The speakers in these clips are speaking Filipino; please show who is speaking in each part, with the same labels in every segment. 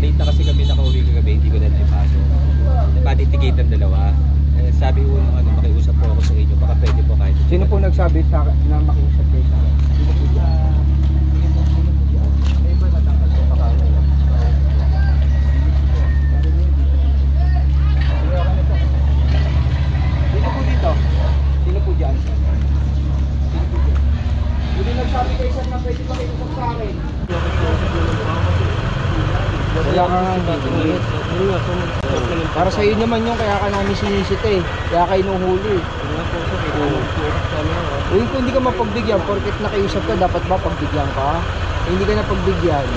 Speaker 1: late na kasi kami nakauwi kagabi, hindi ko na naipasok. Napatitikitan dalawa. Sabi ko ano, makiusap po ako sa inyo, baka pwede po kahit.
Speaker 2: Sino po nagsabi sa akin na makiusap kayo sa akin? Sino po dyan? May iba natangkad po pa kami. Sino po dito? Sino po dyan? Sino po dyan? Hindi nagsabi kayo sir na pwede makiusap sa akin. Wala ka nga para sa iyo naman yung kaya ka namin sinisit eh. Kaya kayo nuhuli. Uy, kung hindi ka mapagbigyan, porket nakiusap ka, dapat ba pagbigyan ka? Eh, hindi ka na pagbigyan.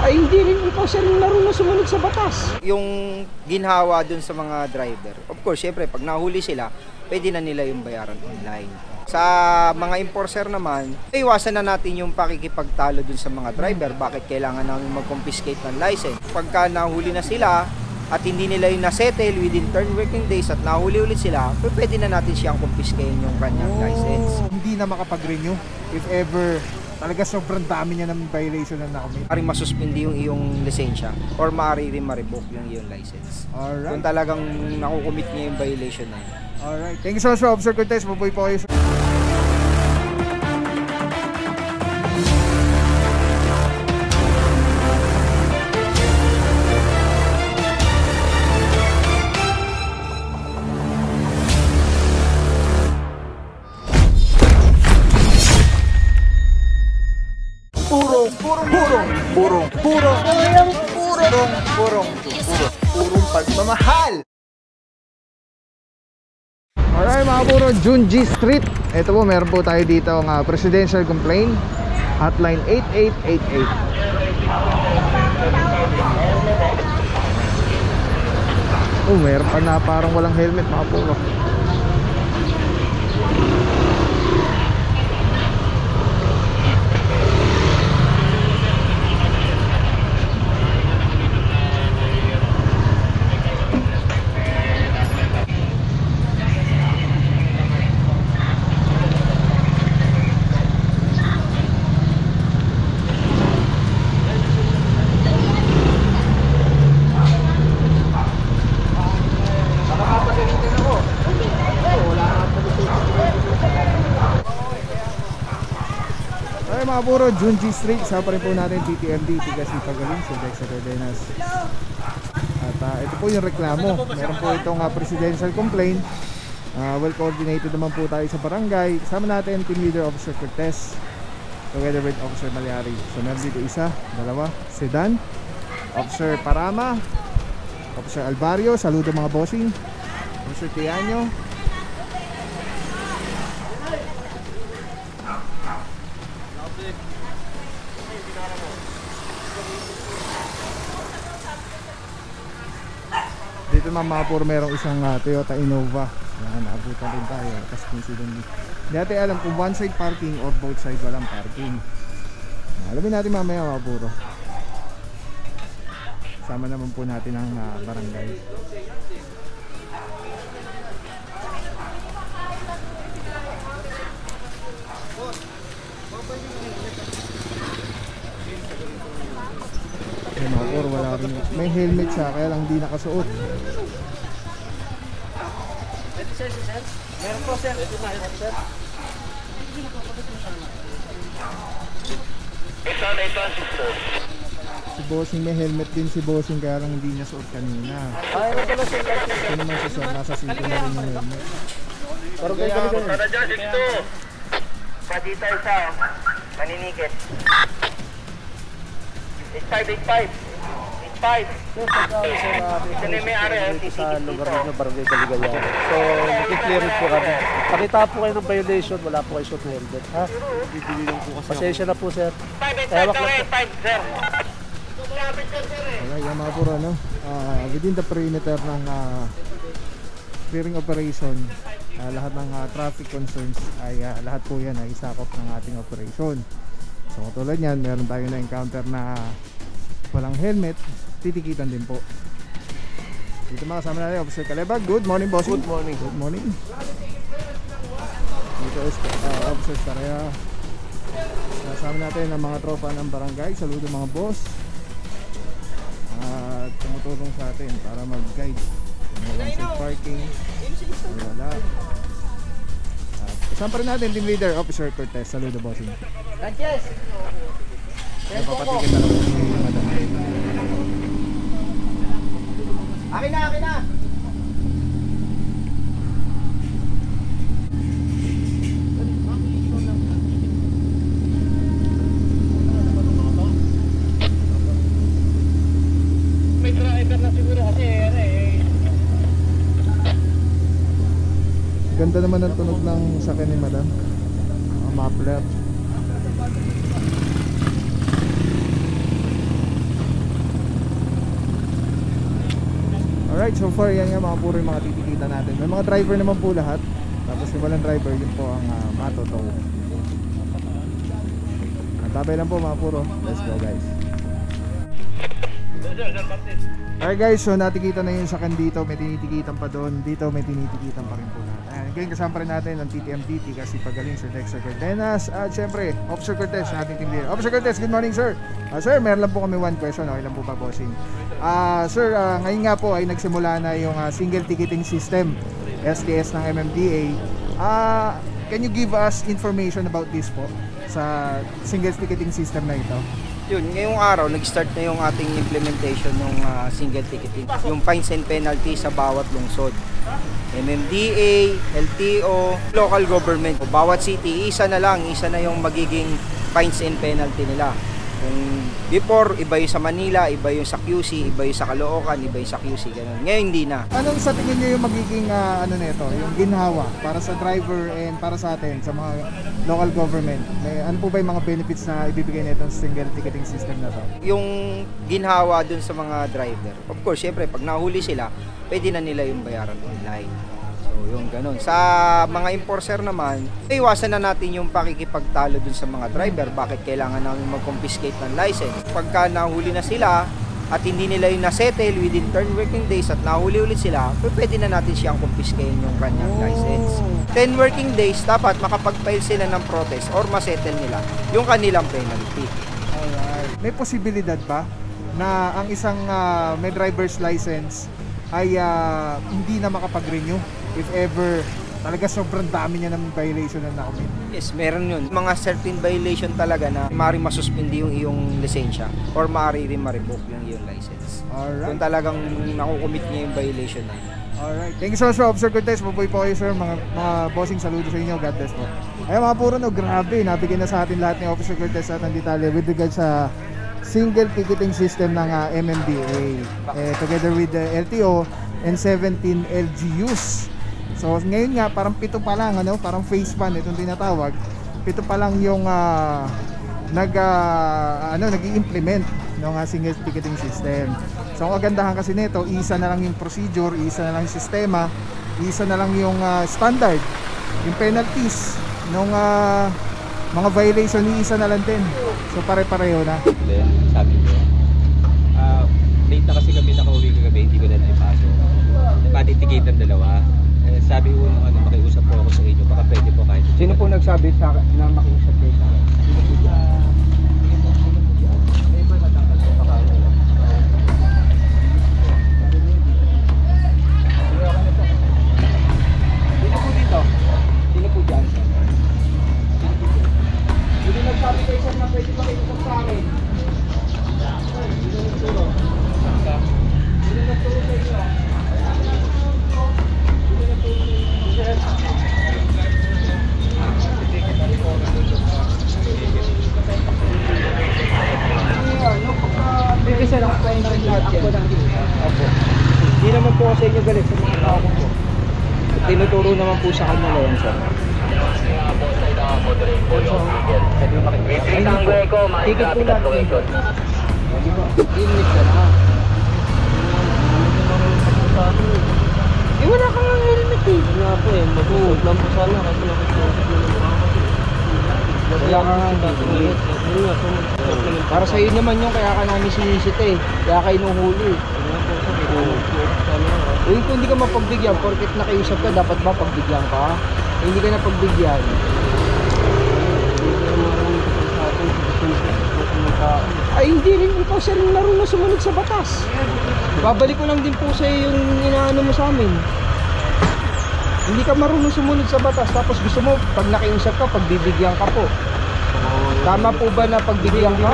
Speaker 2: Ay, hindi rin ikaw sir yung marunong sumunod sa batas. Yung ginhawa dun sa mga driver, of course, syempre, pag nahuli sila, pwede na nila yung bayaran online. Sa mga enforcer naman, iwasan na natin yung pakikipagtalo dun sa mga driver. Bakit kailangan namin mag-confiscate ng license? Pagka nahuli na sila at hindi nila yung nasettle within 10 working days at nahuli ulit sila, pwede na natin siyang confiscate yung kanyang license.
Speaker 3: Hindi na makapag-renew if ever talaga sobrang dami niya ng violation na nakamit.
Speaker 2: Maaaring masuspindi yung iyong lisensya or maaari rin ma-revoke yung iyong license.
Speaker 3: Alright.
Speaker 2: Kung talagang nakukumit niya yung violation na yun.
Speaker 3: Alright. Thank you so much, Officer Cortez. Mabuhay po kayo. Purong pagmamahal. Alright mga puro, Junji Street. Ito po, meron po tayo dito ng presidential complaint hotline 8888. Oh, meron pa na parang walang helmet mga puro. Mga puro, Junji Street, kasama rin po natin TTMD, Tigas Ipagaling, Sudex Cardenas. At ito po yung reklamo. Meron po itong presidential complaint. Well coordinated naman po tayo sa barangay. Kasama natin Team Leader Officer Cortez together with Officer Malyari. So meron dito isa, dalawa, Sedan, Officer Parama, Officer Alvario, saludo mga bossing, Officer Tianyo. Dito mga puro merong isang Toyota Innova. Yan, naabutan din tayo. Tapos kung sino hindi natin alam kung one side parking or both side walang parking. Alamin natin mamaya mga puro. Sama naman po natin ang barangay. Ay mga puro, wala rin. May helmet siya kaya lang di nakasuot.
Speaker 1: Sir, meron po sir. Ito na, sir.
Speaker 3: Si Bossing may helmet din si Bossing kaya lang hindi niya suot kanina.
Speaker 1: Ay, ano pala sir?
Speaker 3: Ito naman si Sir, nasa sito na rin yung helmet.
Speaker 1: Pero kayo kami
Speaker 4: Para dyan, 6-2. Padita isa, maninikit. 8585. 85. Ito na yung may-ari,
Speaker 1: sa lugar ng Barangay Caligaya. So, nag-clearance po kami. Pakita po kayo ng violation, wala po kayo suot na helmet. Ha? Bibililang po kasi. Pasensya na po, sir.
Speaker 4: 585, sir.
Speaker 3: Okay, yung mga puro ano, within the perimeter ng clearing operation, lahat ng traffic concerns ay lahat po yan ay isakop ng ating operation. So tulad yan, meron tayo na encounter na walang helmet, titikitan din po. Dito mga kasama natin, Officer Calebag. Good morning, boss.
Speaker 1: Good morning.
Speaker 3: Good morning. Dito is Officer Saraya. Nasa Kasama natin ang mga tropa ng barangay. Saludo mga boss. At tumutulong sa atin para mag-guide kung walang safe parking o wala. At kasama pa rin natin team leader Officer Cortez. Saludo bossing. Napapatikin na lang po si Madam.
Speaker 2: Akin na!
Speaker 4: May driver na siguro kasi
Speaker 3: Ganda naman ang tunog ng sakyan ni Madam. Ang muffler. Alright, so far yan nga mga puro yung mga titikita natin. May mga driver naman po lahat. Tapos yung walang driver, yun po ang matotow. Antabay lang po mga puro. Let's go guys. Alright guys, so natikita na yung sakyan dito. May tinitikitan pa doon. Dito may tinitikitan pa rin po natin. Again, kasama pa rin natin ang TTMDT kasi pagaling Sir Dexter Cardenas. At syempre, Officer Cortez, ating team leader. Officer Cortez, good morning sir. Sir, meron lang po kami one question. Okay lang po ba bossing? Sir, ngayon nga po ay nagsimula na yung single ticketing system STS ng MMDA. Can you give us information about this po sa single ticketing system na ito?
Speaker 2: Yun, ngayong araw, nag-start na yung ating implementation ng single ticketing. Yung fines and penalties sa bawat lungsod. MMDA, LTO, local government. Bawat city, isa na yung magiging fines and penalty nila. Kung before, iba yung sa Manila, iba yung sa QC, iba yung sa Caloocan, iba yung sa QC, ganun. Ngayon hindi na.
Speaker 3: Anong sa tingin niyo yung magiging nito, yung ginhawa para sa driver and para sa atin, sa mga local government? Ano po ba yung mga benefits na ibibigay nitong single ticketing system na to?
Speaker 2: Yung ginhawa dun sa mga driver, of course, syempre, pag nahuli sila, pwede na nila yung bayaran online. Yung ganun. Sa mga enforcer naman, iwasan na natin yung pakikipagtalo dun sa mga driver. Bakit kailangan namin mag-confiscate ng license? Pagka nahuli na sila at hindi nila yung nasettle within 10 working days at nahuli ulit sila, pwede na natin siyang confiscate yung kanyang license. 10 working days, dapat makapag-file sila ng protest or masettle nila yung kanilang penalty.
Speaker 3: Alright. May posibilidad ba na ang isang may driver's license ay hindi na makapag-renew if ever talaga sobrang dami niya ng violation na nakumit?
Speaker 2: Yes, meron yun. Mga certain violation talaga na maaaring masuspindi yung iyong lisensya or maaari rin ma-revoke yung iyong license.
Speaker 3: Alright.
Speaker 2: Kung talagang nakukumit niya yung violation na yun.
Speaker 3: Alright. Thank you so much, Officer Cortez. Mabuhay po kayo, sir. Mga bossing, saludo sa inyo. God bless po. Ay mga puro no, grabe. Nabigyan na sa atin lahat ni Officer Cortez at ang detalye with regards sa single ticketing system ng MMDA together with the LTO and 17 LGUs. So ngayon nga parang 7 pa lang, parang phase 1 itong tinatawag. 7 pa lang yung nag-i-implement ng single ticketing system. So ang kagandahan kasi nito, isa na lang yung procedure, isa na lang yung sistema, isa na lang yung standard, yung penalties ng mga violation, isa na lang din. So pare-pareho na.
Speaker 5: Then sabi ko, late na kasi kami nakauwi kagabi, hindi ko na naipasok. Napatitikitan dalawa. Sabi ko makiusap po ako sa inyo, baka pwede po kahit.
Speaker 2: Sino po nagsabi sa akin na makiusap kayo sa akin? Sino po dyan? Sino po dito? Sino po dyan? Sino nagsabi kayo sir na pwede makiusap sa akin? Sino nagturo? Sino nagturo sa inyo? Kasi lang po na rin lahat yan. Hindi naman po sa inyo galit sa mga tao ko po. Tinuturo naman po sa kanya na yan, sir. Tigit po natin. Init ka na. Wala kang helmet eh. Nga po eh, mag-uod lang po sana. Wala kang helmet. Para sa iyo naman yung kaya ka namin sinisita eh. Kaya kayo nung huli. Kung hindi ka mapagbigyan, porket nakiusap ka, dapat ba pagbigyan ka? Hindi ka na pagbigyan. hindi rin ikaw sir yung marunong sumunod sa batas. Babalik ko lang din po sa yung inaano mo sa amin. Hindi ka marunong sumunod sa batas, tapos gusto mo, pag nakiusap ka, pagbibigyan ka po. Tama po ba na pagbigyan ka?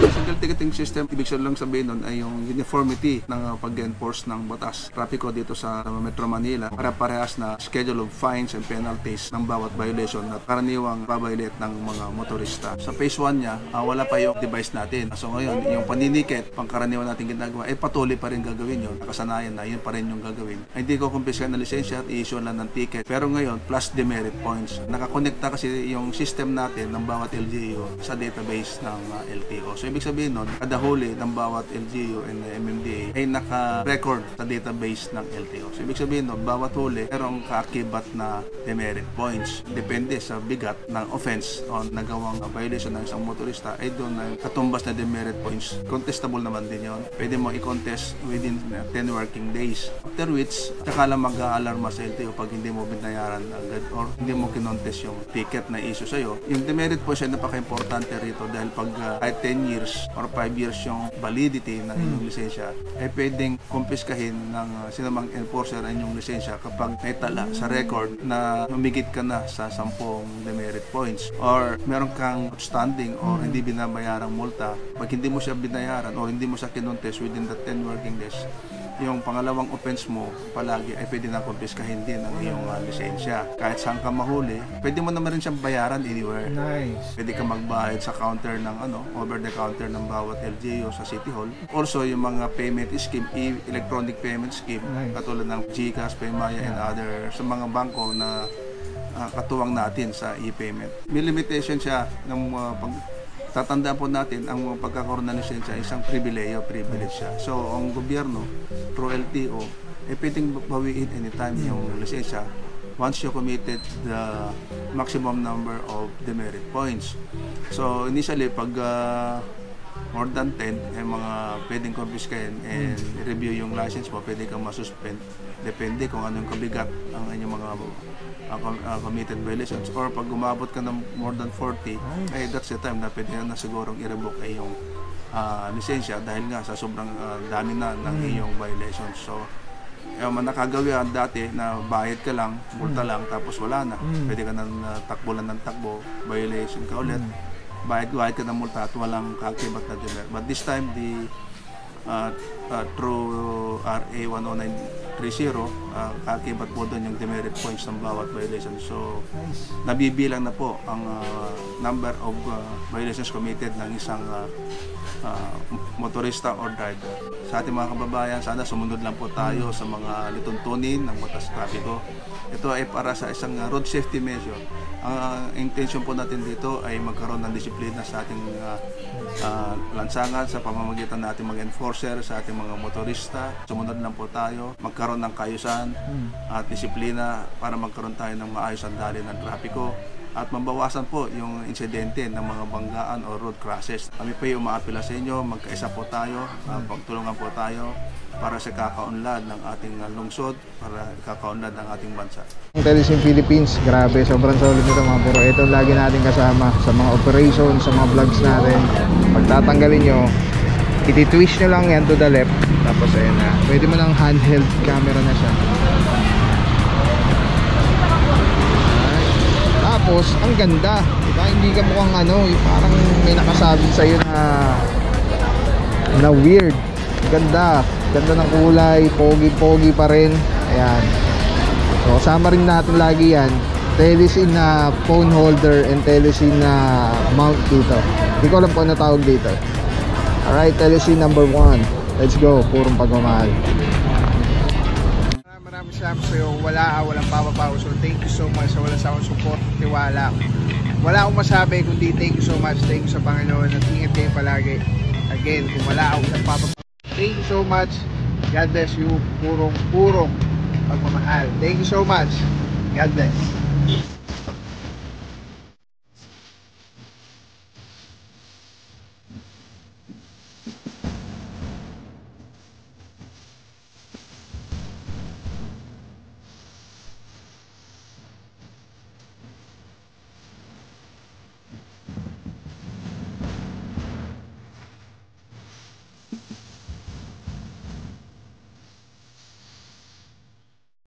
Speaker 6: Single ticketing system, ibig lang sabihin nun ay yung uniformity ng pag-enforce ng batas. Trapiko dito sa Metro Manila, para-parehas na schedule of fines and penalties ng bawat violation na karaniwang babaylet ng mga motorista. Sa phase 1 niya, wala pa yung device natin. So ngayon, yung paninikit, pangkaraniwan natin ginagawa, patuloy pa rin gagawin yun. Nakasanayan na, yun pa rin yung gagawin. Hindi ko kumpiskan na lisensya at i-issue lang ng ticket. Pero ngayon, plus demerit points. Nakakonekta kasi yung system natin ng bawat LGU sa database ng LTO. So ibig sabihin nun, kada huli ng bawat LGU and MMDA ay naka-record sa database ng LTO. So ibig sabihin nun, bawat huli merong kaakibat na demerit points. Depende sa bigat ng offense o nagawang violation ng isang motorista ay doon na katumbas na demerit points. Contestable naman din yun. Pwede mo i-contest within 10 working days. After which, saka lang mag-aalarma sa LTO pag hindi mo binayaran agad or hindi mo kinontest yung ticket na issue sa'yo. Yung demerit points ay napaka-importante rito dahil pag kahit 10 years or 5 years yung validity ng inyong lisensya, ay pwedeng kumpiskahin ng sinamang enforcer ang inyong lisensya kapag may tala sa record na humigit ka na sa 10 demerit points or meron kang outstanding or hindi binabayarang multa. Pag hindi mo siya binayaran or hindi mo siya kinontest within the 10 working days, yung pangalawang offense mo palagi ay pwede na kumpiskahin din ang iyong lisensya. Kahit saan ka mahuli, pwede mo naman rin siyang bayaran anywhere.
Speaker 3: Nice.
Speaker 6: Pwede ka magbayad sa counter ng over the counter ng bawat LGU sa City Hall. Also, yung mga payment scheme, electronic payment scheme, katulad ng GCash, Paymaya, and other sa mga bangko na katuwang natin sa e-payment. May limitation siya ng tatandaan po natin ang pagkakaroon ng lisensya isang privilege siya. So, ang gobyerno, through LTO, pwedeng bawiin anytime yung lisensya once you committed the maximum number of demerit points. So, initially, pag more than 10, mga pwedeng confiscahin and review yung license mo, pwede kang masuspend. Depende kung anong kabigat ang inyong mga committed violations. Or pag umabot ka ng more than 40, that's the time na pwede na sigurong i-revoke ay yung lisensya dahil nga sa sobrang dami na ng iyong violations. So, nakagawi dati na bayad ka lang, multa lang, tapos wala na. Pwede ka nang takbo ng takbo, violation ka ulit. Bayad ka ng multa at walang kaakibat na demerit. But this time, through RA 10930, kaakibat po doon yung demerit points ng bawat violation. So, nabibilang na po ang number of violations committed ng isang motorista or driver. Sa ating mga kababayan, sana sumunod lang po tayo sa mga lituntunin ng batas trapiko. Ito ay para sa isang road safety measure. Ang intention po natin dito ay magkaroon ng disiplina sa ating lansangan sa pamamagitan natin mag-enforcer sa ating mga motorista. Sumunod lang po tayo, magkaroon ng kaayusan at disiplina para magkaroon tayo ng maayos ang daloy ng trapiko at mabawasan po yung insidente ng mga banggaan o road crashes. Kami po yung umaapila sa inyo, magkaisa po tayo, pagtulungan po tayo para sa kakaunlad ng ating lungsod, para kakaunlad ng ating bansa.
Speaker 3: Ang Telesim Philippines, grabe, sobrang solid nito mga bro. Ito lagi natin kasama sa mga operations, sa mga vlogs natin. Pagtatanggalin nyo, iti-twist nyo lang yan to the left. Tapos ayun na, pwede mo ng handheld camera na siya. Tapos, ang ganda. Diba? Hindi ka mukhang parang may nakasabi sa'yo na weird. Ganda. Ganda ng kulay. Pogi-pogi pa rin. Ayan. So, kasama rin natin lagi yan. Telesin na phone holder and Telesin na mount dito. Hindi ko alam kung ano tawag dito. Alright, Telesin number 1. Let's go. Purong pagmamahal. Maraming salamat sa'yo. Walang papapaw. So thank you so much sa walang sawang support, tiwala. Wala akong masabi kundi thank you so much. Thank you sa Panginoon at ingat kayo palagi. Again, kung wala akong papapaw, thank you so much. God bless you. Purong pagmamahal. Thank you so much. God bless.